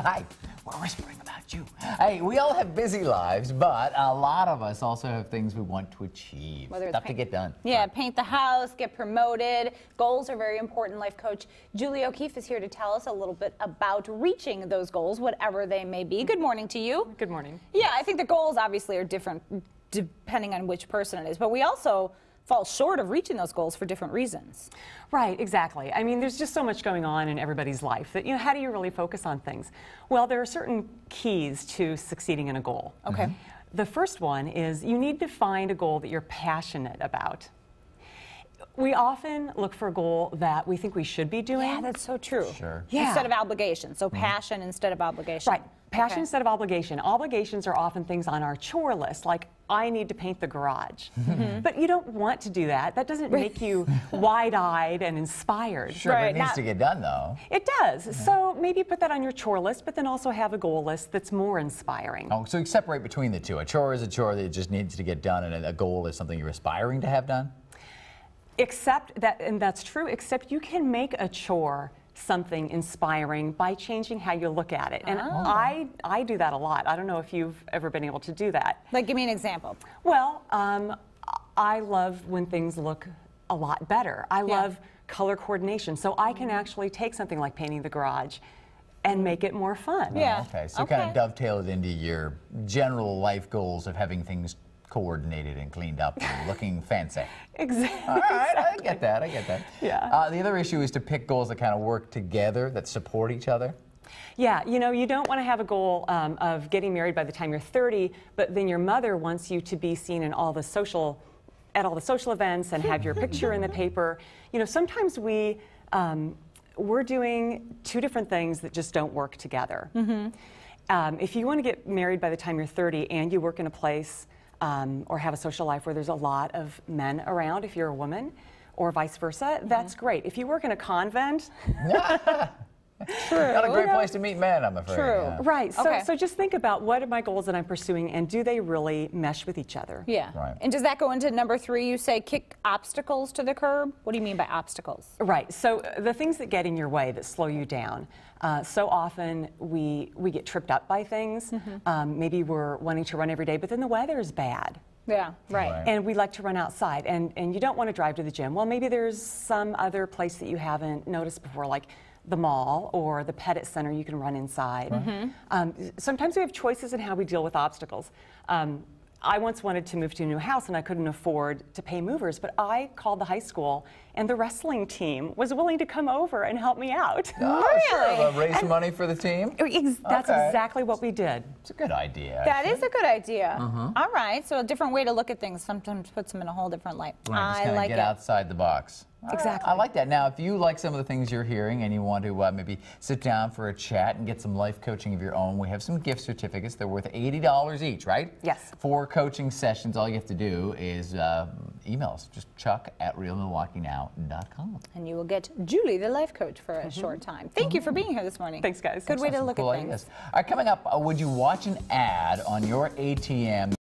Hi, we're whispering about you. Hey, we all have busy lives, but a lot of us also have things we want to achieve. Whether it's Stuff to get done. Yeah, paint the house, get promoted. Goals are very important. Life coach Julie O'Keefe is here to tell us a little bit about reaching those goals, whatever they may be. Good morning to you. Good morning. Yeah, I think the goals obviously are different depending on which person it is, but we also fall short of reaching those goals for different reasons. Right, exactly. I mean, there's just so much going on in everybody's life that, how do you really focus on things? Well, there are certain keys to succeeding in a goal. Okay. The first one is you need to find a goal that you're passionate about. We often look for a goal that we think we should be doing. Yeah, that's so true. Sure. Yeah. Instead of obligation. So passion instead of obligation. Right. Passion Okay. instead of obligation. Obligations are often things on our chore list, like I need to paint the garage. But you don't want to do that. That doesn't make you wide-eyed and inspired. Sure, but Right, it needs not- to get done, though. It does. So maybe put that on your chore list, but then also have a goal list that's more inspiring. Oh, so you separate between the two. A chore is a chore that just needs to get done, and a goal is something you're aspiring to have done? Except that, and that's true, except you can make a chore something inspiring by changing how you look at it. And I do that a lot. I don't know if you've ever been able to do that. Like, give me an example. Well, I love when things look a lot better. I love color coordination. So I can actually take something like painting the garage and make it more fun. Yeah. Okay, so kind of dovetail it into your general life goals of having things coordinated and cleaned up and looking fancy. Exactly. All right, I get that, I get that. Yeah. The other issue is to pick goals that kind of work together, that support each other. Yeah, you don't want to have a goal of getting married by the time you're 30, but then your mother wants you to be seen in all the social events and have your picture in the paper. Sometimes we're doing two different things that just don't work together. If you want to get married by the time you're 30 and you work in a place or have a social life where there's a lot of men around, if you're a woman, or vice versa, that's great. If you work in a convent, True. Not a great place to meet men, I'm afraid. True. Yeah. right, Okay. so just think about what are my goals that I'm pursuing and do they really mesh with each other? Yeah. Right. And does that go into number 3? You say kick obstacles to the curb. What do you mean by obstacles? Right, so the things that get in your way, that slow you down, so often we get tripped up by things. Maybe we're wanting to run every day, but then the weather is bad. Yeah, right. Right. And we like to run outside, and you don't want to drive to the gym. Well, maybe there's some other place that you haven't noticed before, like the mall or the Pettit Center you can run inside. Sometimes we have choices in how we deal with obstacles. I once wanted to move to a new house and I couldn't afford to pay movers, but I called the high school and the wrestling team was willing to come over and help me out. Oh, sure. Raise money for the team? That's Okay. exactly what we did. It's a good idea. That is a good idea. All right, so a different way to look at things sometimes puts them in a whole different light. Right, just I kind of like get it. outside the box. All right, Exactly. I like that. Now, if you like some of the things you're hearing and you want to maybe sit down for a chat and get some life coaching of your own, we have some gift certificates. They're worth $80 each, right? Yes. 4 coaching sessions. All you have to do is email us. Just chuck@realmilwaukeenow.com. And you will get Julie, the life coach, for a short time. Thank you for being here this morning. Thanks, guys. Good way to Some look cool at things. ideas. All right, coming up, would you watch an ad on your ATM